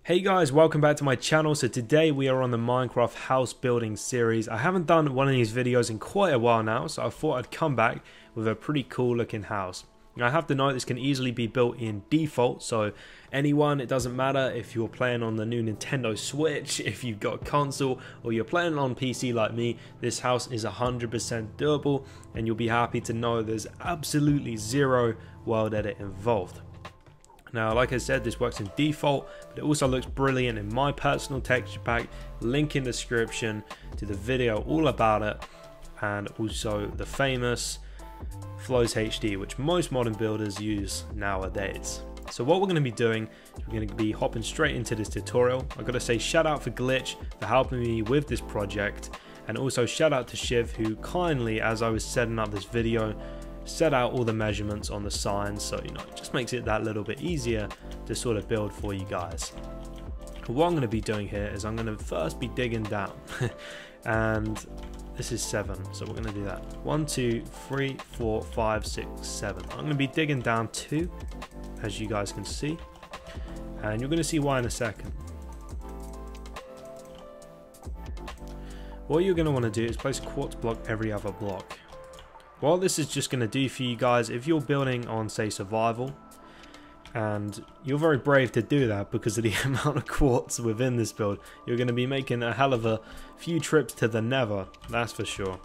Hey guys, welcome back to my channel. So today we are on the Minecraft house building series. I haven't done one of these videos in quite a while now, so I thought I'd come back with a pretty cool looking house. Now I have to note this can easily be built in default, so anyone, it doesn't matter if you're playing on the new Nintendo Switch, if you've got a console, or you're playing on PC like me, this house is 100% doable, and you'll be happy to know there's absolutely zero world edit involved. Now, like I said, this works in default, but it also looks brilliant in my personal texture pack. Link in description to the video all about it, and also the famous Flows HD, which most modern builders use nowadays. So what we're going to be doing is we're going to be hopping straight into this tutorial. I've got to say shout out for Glitch for helping me with this project, and also shout out to Shiv, who kindly, as I was setting up this video, set out all the measurements on the signs, so it just makes it that little bit easier to sort of build for you guys. What I'm going to be doing here is I'm going to first be digging down and this is 7, so we're going to do that. 1 2 3 4 5 6 7. I'm going to be digging down 2, as you guys can see, and you're going to see why in a second. What you're going to want to do is place a quartz block every other block. What this is just going to do for you guys, if you're building on, say, survival, and you're very brave to do that because of the amount of quartz within this build, you're going to be making a hell of a few trips to the nether, that's for sure.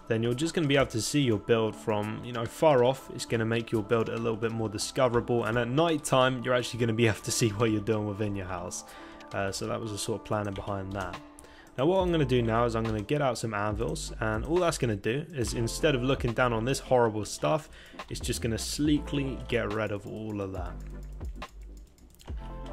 Then you're just going to be able to see your build from, far off. It's going to make your build a little bit more discoverable, and at night time, you're actually going to be able to see what you're doing within your house. So that was the sort of planning behind that. Now what I'm going to do now is I'm going to get out some anvils, and all that's going to do is, instead of looking down on this horrible stuff, it's just going to sleekly get rid of all of that.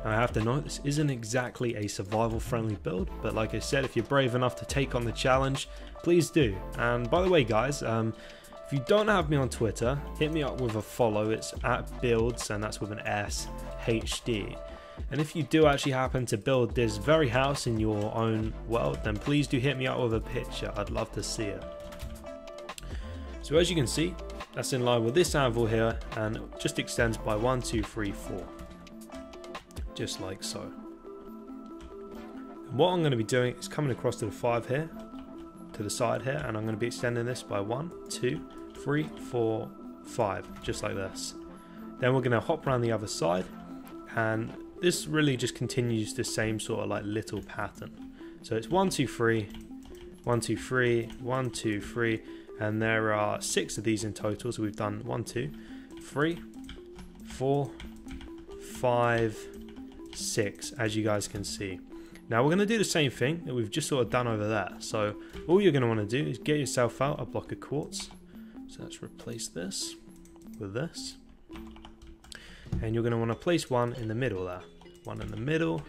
Now I have to note, this isn't exactly a survival friendly build, but like I said, if you're brave enough to take on the challenge, please do. And by the way guys, if you don't have me on Twitter, hit me up with a follow. It's @builds, and that's with an S, HD. And if you do actually happen to build this very house in your own world, then please do hit me up with a picture. I'd love to see it. So as you can see, that's in line with this anvil here, and it just extends by 1 2 3 4, just like so. And what I'm going to be doing is coming across to the 5 here, to the side here, and I'm going to be extending this by 1 2 3 4 5, just like this. Then we're going to hop around the other side, and this really just continues the same sort of like little pattern. So it's 1 2 3 1 2 3 1 2 3, and there are 6 of these in total. So we've done 1 2 3 4 5 6, as you guys can see. Now we're going to do the same thing that we've just sort of done over there. So all you're going to want to do is get yourself out a block of quartz. So let's replace this with this, and you're going to want to place one in the middle there. One in the middle,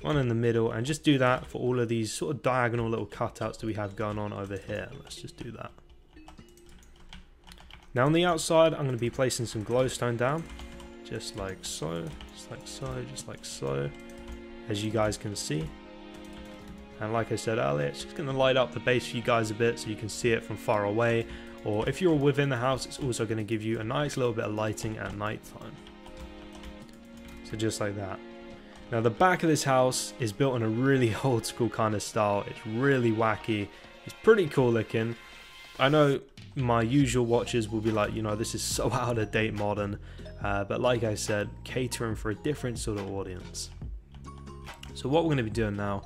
one in the middle, and just do that for all of these sort of diagonal little cutouts that we have going on over here. Let's just do that. Now on the outside, I'm going to be placing some glowstone down, just like so, just like so, just like so, as you guys can see. And like I said earlier, it's just going to light up the base for you guys a bit so you can see it from far away, or if you're within the house, it's also going to give you a nice little bit of lighting at night time. So just like that. Now the back of this house is built in a really old school kind of style. It's really wacky. It's pretty cool looking. I know my usual watchers will be like, this is so out of date modern. But like I said, catering for a different sort of audience. So what we're going to be doing now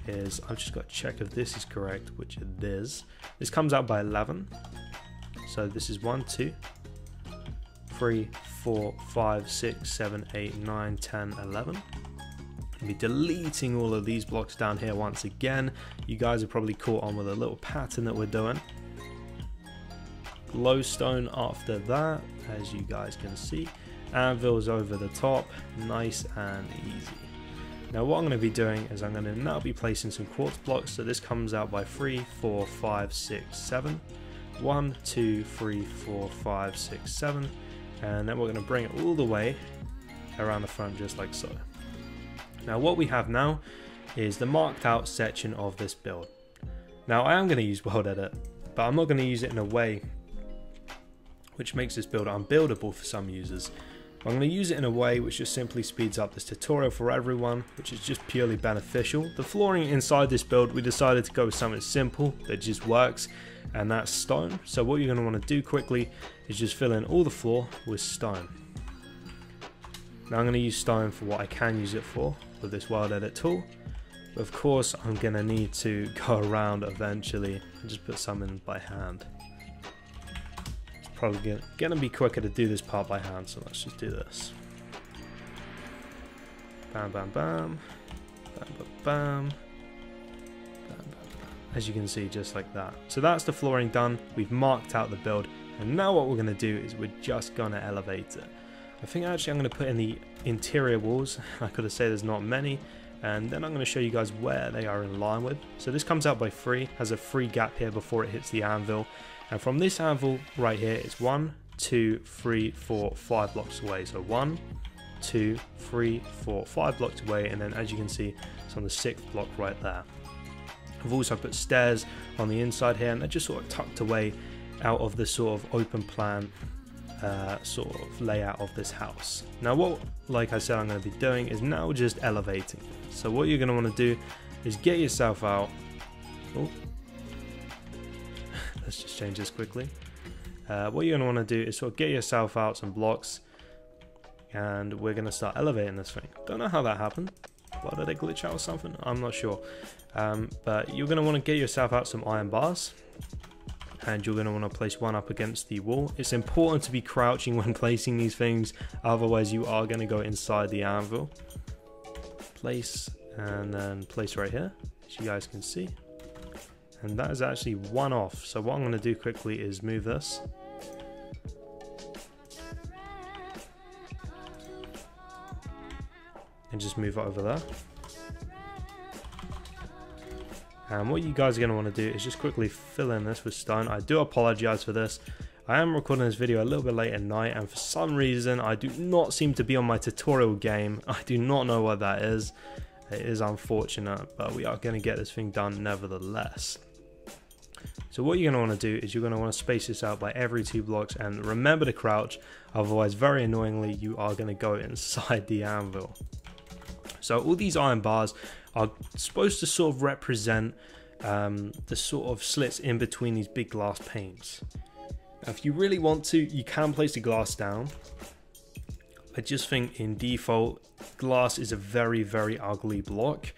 is, I've just got to check if this is correct, which it is. This comes out by 11. So this is 1 2 3 4 5 6 7 8 9 10 11. I'll be deleting all of these blocks down here once again. You guys are probably caught on with a little pattern that we're doing. Glowstone after that, as you guys can see. Anvils over the top, nice and easy. Now what I'm going to be doing is I'm going to now be placing some quartz blocks. So this comes out by 3 4 5 6 7. 1 2 3 4 5 6 7. And then we're going to bring it all the way around the front, just like so. Now what we have now is the marked out section of this build. Now I am going to use World Edit, but I'm not going to use it in a way which makes this build unbuildable for some users. I'm going to use it in a way which just simply speeds up this tutorial for everyone, which is just purely beneficial. The flooring inside this build, we decided to go with something simple that just works, and that's stone. So what you're going to want to do quickly is just fill in all the floor with stone. Now I'm going to use stone for what I can use it for with this World Edit tool. But of course I'm going to need to go around eventually and just put some in by hand. Probably gonna be quicker to do this part by hand, so let's just do this. Bam, bam, bam, bam, bam, bam, bam, bam. As you can see, just like that. So that's the flooring done. We've marked out the build, and now what we're gonna do is we're just gonna elevate it. I think actually I'm gonna put in the interior walls. I could have said there's not many, and then I'm gonna show you guys where they are in line with. So this comes out by 3, has a 3 gap here before it hits the anvil. And from this anvil right here, it's 1, 2, 3, 4, 5 blocks away. So 1, 2, 3, 4, 5 blocks away, and then as you can see, it's on the 6th block right there. I've also put stairs on the inside here, and they're just sort of tucked away out of the sort of open plan sort of layout of this house. Now what, like I said, I'm going to be doing is now just elevating. So what you're going to want to do is get yourself out. Oh. Let's just change this quickly. What you're going to want to do is sort of get yourself out some blocks, and we're going to start elevating this thing. Don't know how that happened. Why did it glitch out or something? I'm not sure. But you're going to want to get yourself out some iron bars, and you're going to want to place one up against the wall. It's important to be crouching when placing these things, otherwise you are going to go inside the anvil. Place, and then place right here, as you guys can see. And that is actually one off. So what I'm going to do quickly is move this. And just move it over there. And what you guys are going to want to do is just quickly fill in this with stone. I do apologize for this. I am recording this video a little bit late at night, and for some reason I do not seem to be on my tutorial game. I do not know what that is. It is unfortunate, but we are going to get this thing done nevertheless. So what you're going to want to do is you're going to want to space this out by every 2 blocks, and remember to crouch, otherwise very annoyingly you are going to go inside the anvil. So all these iron bars are supposed to sort of represent the sort of slits in between these big glass panes. Now if you really want to, you can place the glass down. I just think in default glass is a very, very ugly block.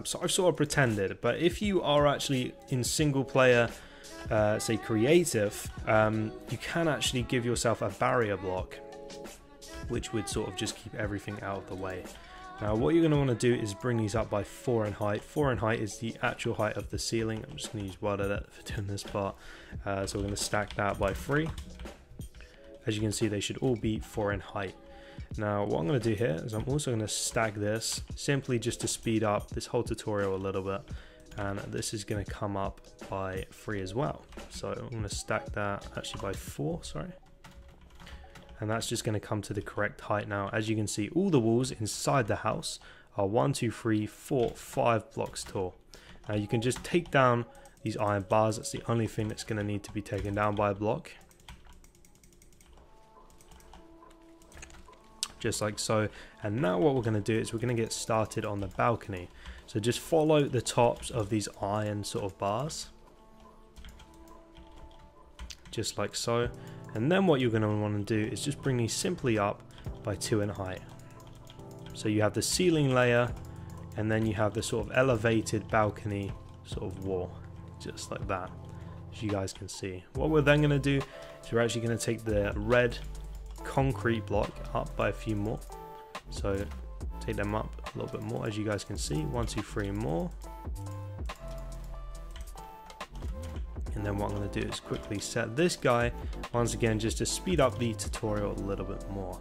So I've sort of pretended, but if you are actually in single player, say creative, you can actually give yourself a barrier block, which would sort of just keep everything out of the way. Now what you're going to want to do is bring these up by 4 in height. 4 in height is the actual height of the ceiling. I'm just going to use World Edit for doing this part. So we're going to stack that by 3. As you can see, they should all be 4 in height. Now what I'm going to do here is I'm also going to stack this simply just to speed up this whole tutorial a little bit, and this is going to come up by 3 as well. So I'm going to stack that actually by 4, sorry, and that's just going to come to the correct height. Now as you can see, all the walls inside the house are 1, 2, 3, 4, 5 blocks tall. Now you can just take down these iron bars. That's the only thing that's going to need to be taken down by a block. Just like so. And now what we're going to do is we're going to get started on the balcony. So just follow the tops of these iron sort of bars, just like so. And then what you're going to want to do is just bring these simply up by 2 in height. So you have the ceiling layer, and then you have the sort of elevated balcony sort of wall, just like that, as you guys can see. What we're then going to do is we're actually going to take the red concrete block up by a few more. So take them up a little bit more, as you guys can see. 1, 2, 3 more. And then what I'm going to do is quickly set this guy once again, just to speed up the tutorial a little bit more.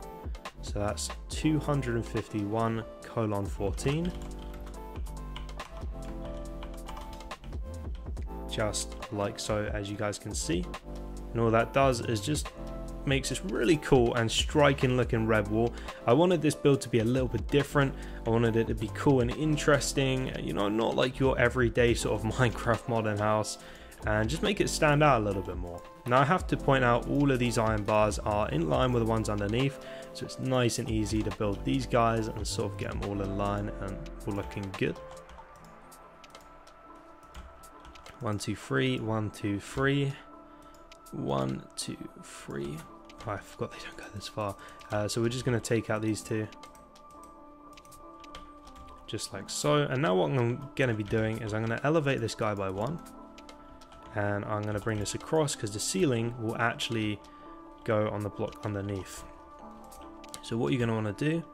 So that's 251:14. Just like so, as you guys can see. And all that does is just makes this really cool and striking looking red wall. I wanted this build to be a little bit different. I wanted it to be cool and interesting, you know, not like your everyday sort of Minecraft modern house. and just make it stand out a little bit more. Now I have to point out all of these iron bars are in line with the ones underneath, so it's nice and easy to build these guys and sort of get them all in line and all looking good. 1 2 3, 1 2 3, 1 2 3. Oh, I forgot they don't go this far. So we're just going to take out these two, just like so. And now what I'm going to be doing is I'm going to elevate this guy by 1, and I'm going to bring this across because the ceiling will actually go on the block underneath. So what you're going to want to do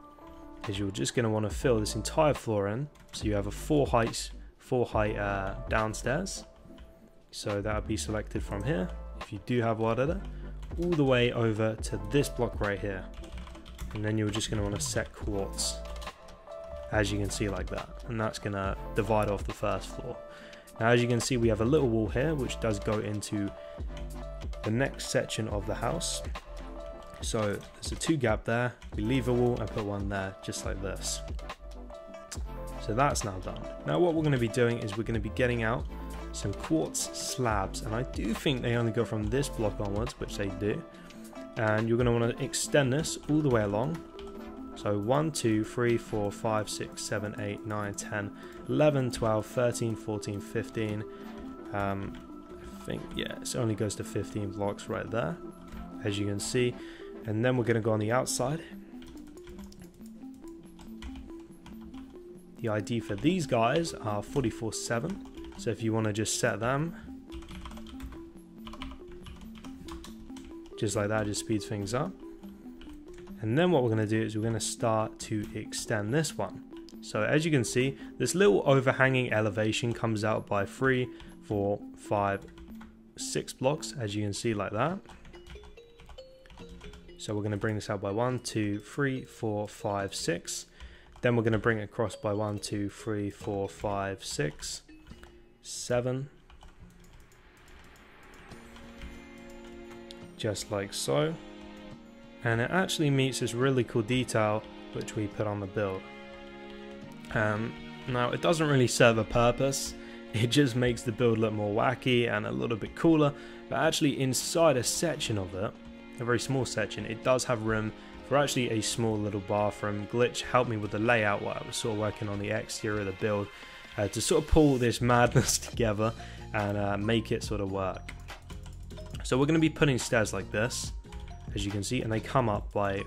is you're just going to want to fill this entire floor in, so you have a 4 height downstairs. So that would be selected from here, if you do have one of it, all the way over to this block right here. And then you're just going to want to set quartz, as you can see, like that, and that's going to divide off the first floor. Now as you can see, we have a little wall here which does go into the next section of the house. So there's a 2 gap there, we leave a wall and put one there, just like this. So that's now done. Now what we're going to be doing is we're going to be getting out some quartz slabs, and I do think they only go from this block onwards, which they do. And you're going to want to extend this all the way along. So 1 2 3 4 5 6 7 8 9 10 11 12 13 14 15. I think, yeah, it only goes to 15 blocks right there, as you can see. And then we're going to go on the outside. The ID for these guys are 44/7, so if you want to just set them just like that, just speeds things up. And then what we're going to do is we're going to start to extend this one. So as you can see, this little overhanging elevation comes out by 3 4 5 6 blocks, as you can see, like that. So we're going to bring this out by 1 2 3 4 5 6. Then we're going to bring it across by 1 2 3 4 5 6 7, just like so. And it actually meets this really cool detail which we put on the build. Now it doesn't really serve a purpose, it just makes the build look more wacky and a little bit cooler, but actually inside a section of it, a very small section, it does have room for actually a small little bathroom. Glitch helped me with the layout while I was sort of working on the exterior of the build, to sort of pull this madness together and make it sort of work. So we're going to be putting stairs like this, as you can see, and they come up by,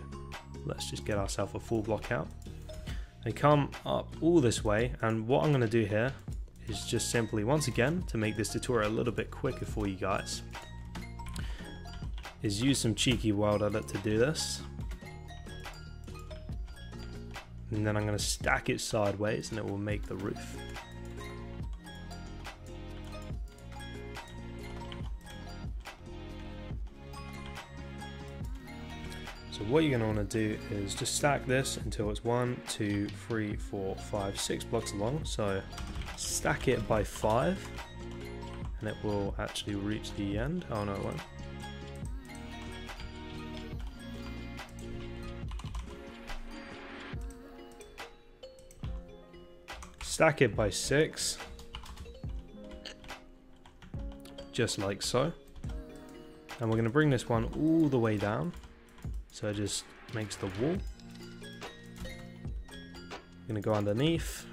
let's just get ourselves a full block out. They come up all this way, and what I'm going to do here is just simply, once again, to make this tutorial a little bit quicker for you guys, is use some cheeky World Edit to do this. And then I'm going to stack it sideways and it will make the roof. So what you're going to want to do is just stack this until it's 1 2 3 4 5 6 blocks long. So stack it by 5 and it will actually reach the end. Oh no, it won't. Stack it by 6, just like so. And we're going to bring this one all the way down, so it just makes the wall. We're going to go underneath,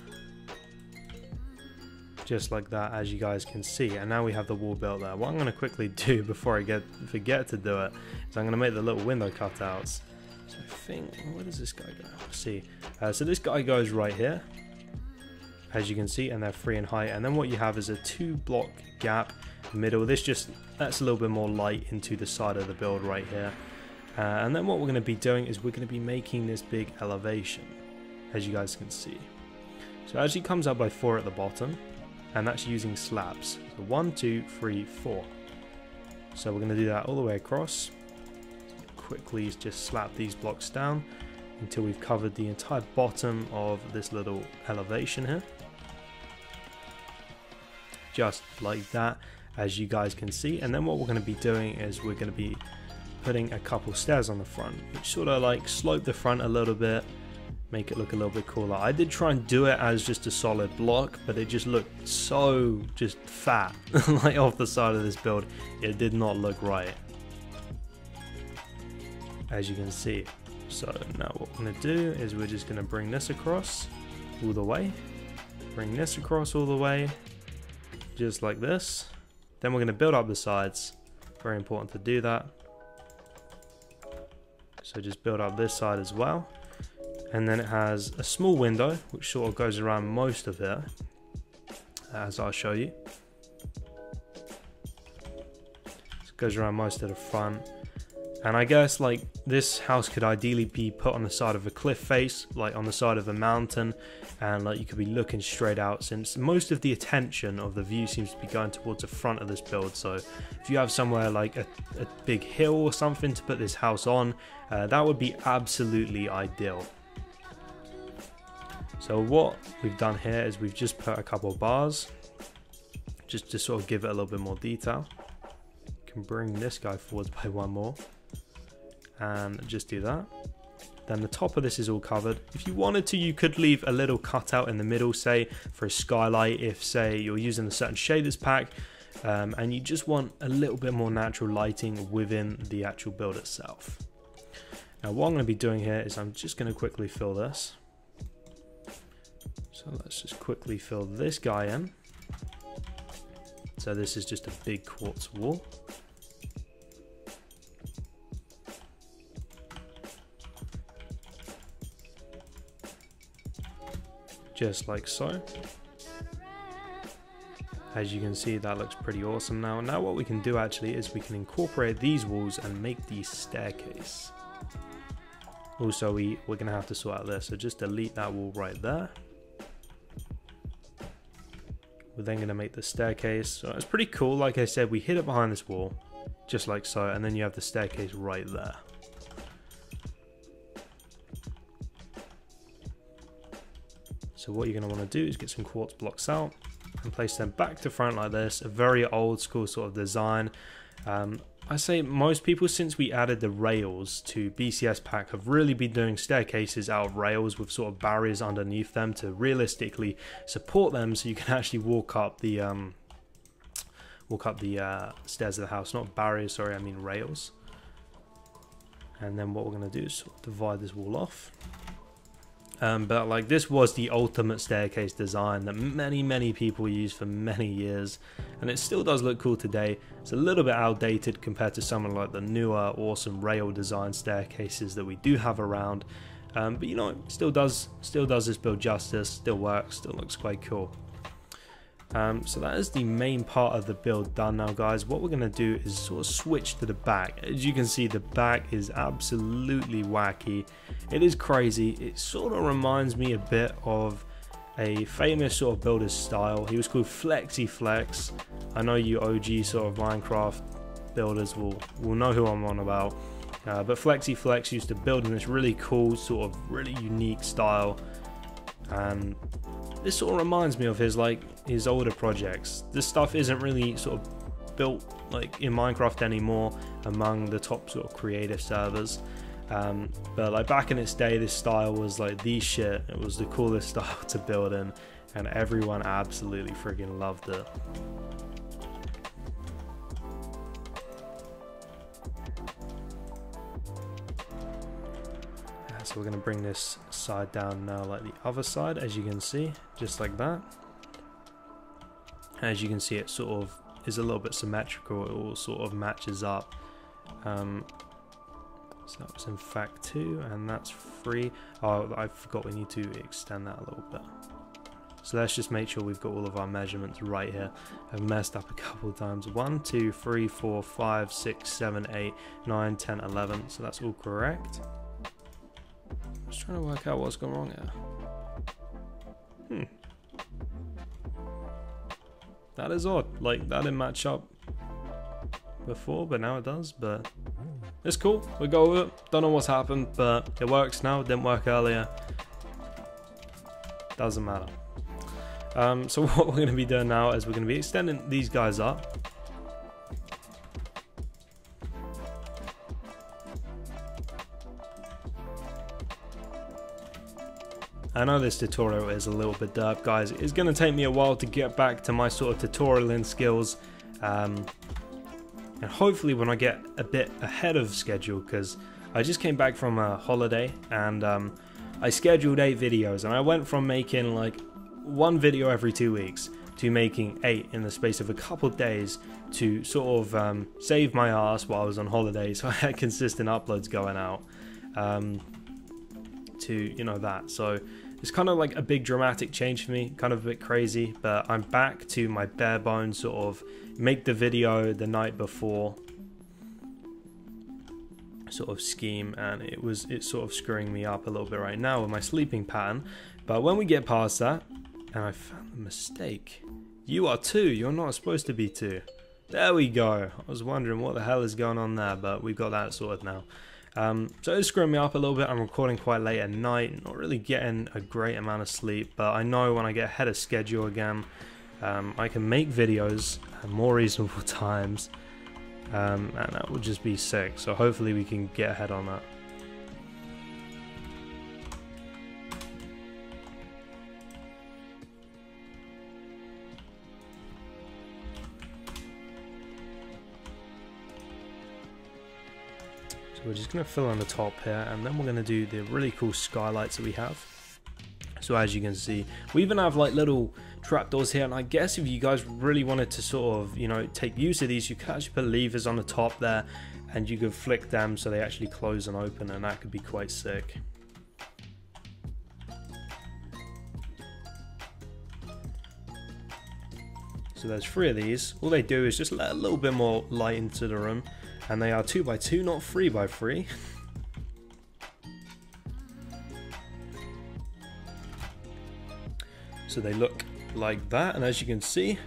just like that, as you guys can see. And now we have the wall built there. What I'm going to quickly do before I forget to do it is I'm going to make the little window cutouts. So I think, where does this guy go? Let's see. So this guy goes right here, as you can see, and they're 3 in height. And then what you have is a 2 block gap in the middle. This just lets a little bit more light into the side of the build right here. And then what we're going to be doing is we're going to be making this big elevation, as you guys can see. So it actually comes out by 4 at the bottom, and that's using slabs. So 1 2 3 4. So we're going to do that all the way across. Quickly just slap these blocks down until we've covered the entire bottom of this little elevation here. Just like that, as you guys can see. And then what we're going to be doing is we're going to be putting a couple stairs on the front, which sort of like slope the front a little bit make it look a little bit cooler. I did try and do it as just a solid block, but it just looked so just fat like off the side of this build. It did not look right, as you can see. So now what we're going to do is we're just going to bring this across all the way, bring this across all the way, just like this. Then we're going to build up the sides. Very important to do that. So just build up this side as well. And then it has a small window which sort of goes around most of it, as I'll show you. It goes around most of the front. And I guess like this house could ideally be put on the side of a cliff face, like on the side of a mountain, and like you could be looking straight out, since most of the attention of the view seems to be going towards the front of this build. So if you have somewhere like a big hill or something to put this house on, that would be absolutely ideal. So what we've done here is we've just put a couple of bars just to sort of give it a little bit more detail. You can bring this guy forwards by one more and just do that. Then the top of this is all covered. If you wanted to, you could leave a little cutout in the middle, say for a skylight, if say you're using a certain shaders pack and you just want a little bit more natural lighting within the actual build itself. Now what I'm going to be doing here is I'm just going to quickly fill this. So let's just quickly fill this guy in. So this is just a big quartz wall. Just like so. As you can see, that looks pretty awesome now. Now what we can do actually is we can incorporate these walls and make the staircase. Also we're going to have to sort out this, so just delete that wall right there. We're then going to make the staircase. So it's pretty cool. Like I said, we hid it behind this wall, just like so, and then you have the staircase right there. So what you're going to want to do is get some quartz blocks out and place them back to front like this. A very old school sort of design. I say most people, since we added the rails to BCS pack, have really been doing staircases out of rails with sort of barriers underneath them to realistically support them, so you can actually walk up the stairs of the house. Not barriers, sorry, I mean rails. And then what we're going to do is sort of divide this wall off. But like this was the ultimate staircase design that many people use for many years, and it still does look cool today. It's a little bit outdated compared to some of like the newer awesome rail design staircases that we do have around, but you know, it still does this build justice, still works, still looks quite cool. So that is the main part of the build done now, guys. What we're going to do is sort of switch to the back. As you can see, the back is absolutely wacky. It is crazy. It sort of reminds me a bit of a famous sort of builder's style. He was called Flexi Flex. I know you OG sort of Minecraft builders will know who I'm on about. But Flexi Flex used to build in this really cool, sort of really unique style. And this sort of reminds me of his older projects. This stuff isn't really sort of built like in Minecraft anymore among the top sort of creative servers, but like back in its day, this style was like the shit. It was the coolest style to build in, and everyone absolutely freaking loved it. So we're going to bring this side down now like the other side, as you can see, just like that. As you can see, it sort of is a little bit symmetrical. It all sort of matches up. So that was in fact 2, and that's 3. Oh, I forgot we need to extend that a little bit. So let's just make sure we've got all of our measurements right here. I've messed up a couple of times. 1, 2, 3, 4, 5, 6, 7, 8, 9, 10, 11. So that's all correct. I'm just trying to work out what's gone wrong here. That is odd. Like, that didn't match up before, but now it does. But it's cool. We go with it. Don't know what's happened, but it works now. It didn't work earlier. Doesn't matter. So what we're going to be doing now is we're going to be extending these guys up. I know this tutorial is a little bit derp, guys. It's going to take me a while to get back to my sort of tutorialing skills. And hopefully when I get a bit ahead of schedule, because I just came back from a holiday and I scheduled 8 videos, and I went from making like 1 video every 2 weeks to making 8 in the space of a couple days to sort of save my ass while I was on holiday, so I had consistent uploads going out to, you know, that. So it's kind of like a big dramatic change for me, kind of a bit crazy, but I'm back to my bare bones sort of make the video the night before sort of scheme, and it's sort of screwing me up a little bit right now with my sleeping pattern. But when we get past that, and I found the mistake. You are 2, you're not supposed to be 2. There we go. I was wondering what the hell is going on there, but we've got that sorted now. So it's screwing me up a little bit. I'm recording quite late at night, not really getting a great amount of sleep, but I know when I get ahead of schedule again, I can make videos at more reasonable times, and that will just be sick. So hopefully we can get ahead on that. So we're just going to fill on the top here, and then we're going to do the really cool skylights that we have. So as you can see, we even have like little trapdoors here, and I guess if you guys really wanted to sort of, you know, take use of these, you could actually put levers on the top there, and you could flick them so they actually close and open, and that could be quite sick. So there's 3 of these. All they do is just let a little bit more light into the room, and they are 2x2, not 3x3. So they look like that, and as you can see,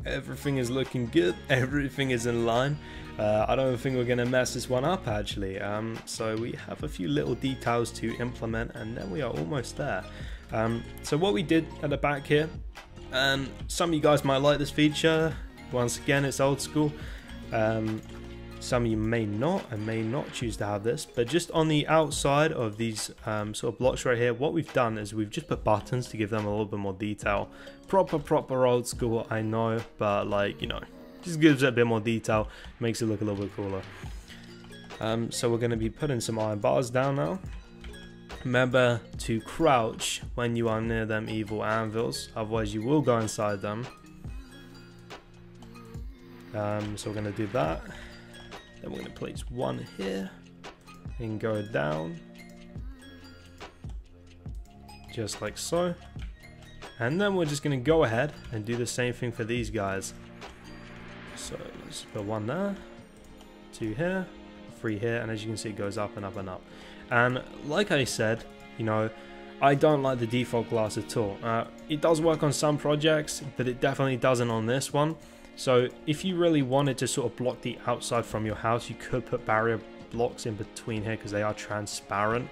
everything is looking good, everything is in line. I don't think we're going to mess this one up actually. So we have a few little details to implement, and then we are almost there. So what we did at the back here, and some of you guys might like this feature, once again it's old school. Some of you may not and may not choose to have this, but just on the outside of these sort of blocks right here, what we've done is we've just put buttons to give them a little bit more detail. Proper old school, I know, but like, you know, just gives it a bit more detail, makes it look a little bit cooler. So we're going to be putting some iron bars down now. Remember to crouch when you are near them evil anvils, otherwise you will go inside them. So we're going to do that. Then we're going to place 1 here and go down just like so, and then we're just going to go ahead and do the same thing for these guys. So let's put 1 there, 2 here, 3 here, and as you can see it goes up and up and up. And like I said, you know, I don't like the default glass at all. It does work on some projects, but it definitely doesn't on this one. So if you really wanted to sort of block the outside from your house, you could put barrier blocks in between here because they are transparent.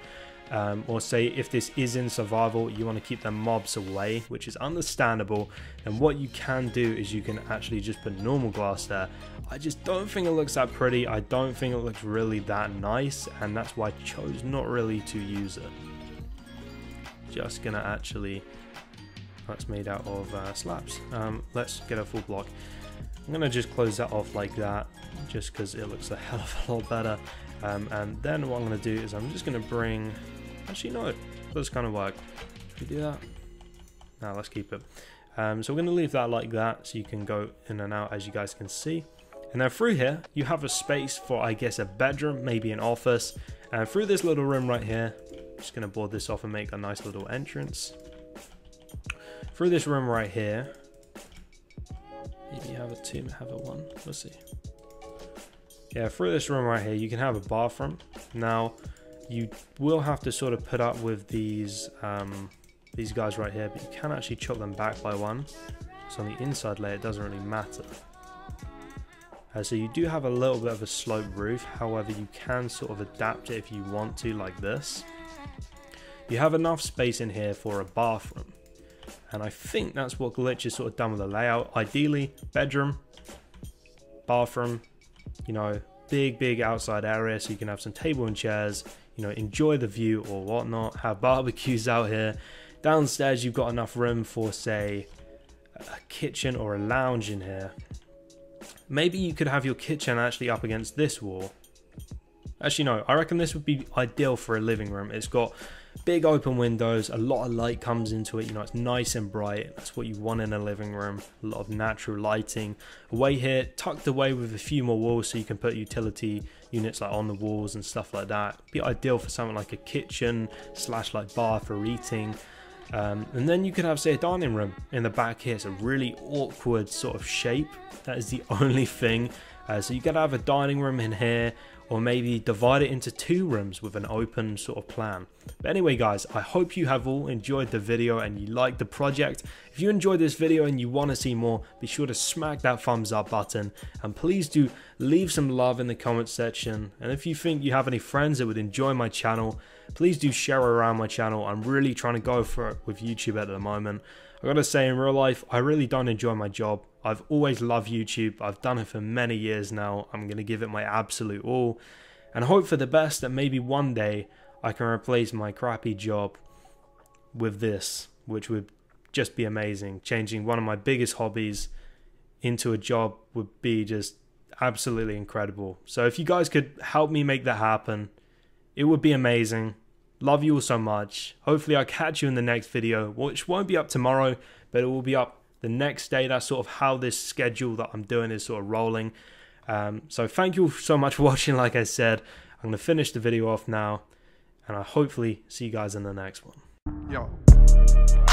Or say if this is in survival, you want to keep the mobs away, which is understandable. And what you can do is you can actually just put normal glass there. I just don't think it looks that pretty. I don't think it looks really that nice, and that's why I chose not really to use it. Just gonna actually, that's made out of slabs. Let's get a full block. I'm going to just close that off like that, just because it looks a hell of a lot better. And then what I'm going to do is I'm just going to bring, actually no, it does kind of work. Should we do that? No, let's keep it. So we're going to leave that like that, so you can go in and out as you guys can see. And then through here, you have a space for, I guess, a bedroom, maybe an office. And through this little room right here, I'm just going to board this off and make a nice little entrance. Through this room right here, maybe have a 2, have a 1, let's see. Yeah, through this room right here, you can have a bathroom. Now, you will have to sort of put up with these guys right here, but you can actually chop them back by 1. So on the inside layer, it doesn't really matter. So you do have a little bit of a sloped roof, however, you can sort of adapt it if you want to, like this. You have enough space in here for a bathroom. And I think that's what Glitch is sort of done with the layout. Ideally, bedroom, bathroom, you know, big outside area so you can have some table and chairs, you know, enjoy the view or whatnot, have barbecues out here. Downstairs you've got enough room for, say, a kitchen or a lounge in here. Maybe you could have your kitchen actually up against this wall. Actually no, I reckon this would be ideal for a living room. It's got big open windows, a lot of light comes into it, you know, it's nice and bright. That's what you want in a living room. A lot of natural lighting. Away here, tucked away with a few more walls so you can put utility units like on the walls and stuff like that. Be ideal for something like a kitchen / like bar for eating. And then you could have, say, a dining room in the back here. It's a really awkward sort of shape. That is the only thing. So you could have a dining room in here, or maybe divide it into 2 rooms with an open sort of plan. But anyway guys, I hope you have all enjoyed the video and you liked the project. If you enjoyed this video and you want to see more, be sure to smack that thumbs up button, and please do leave some love in the comment section. And if you think you have any friends that would enjoy my channel, please do share around my channel. I'm really trying to go for it with YouTube at the moment. I gotta say, in real life, I really don't enjoy my job. I've always loved YouTube. I've done it for many years now. I'm gonna give it my absolute all and hope for the best that maybe one day I can replace my crappy job with this, which would just be amazing. Changing one of my biggest hobbies into a job would be just absolutely incredible. So if you guys could help me make that happen, it would be amazing. Love you all so much. Hopefully I'll catch you in the next video, which won't be up tomorrow, but it will be up the next day. That's sort of how this schedule that I'm doing is sort of rolling. So thank you so much for watching. Like I said, I'm going to finish the video off now, and I'll hopefully see you guys in the next one. Yo.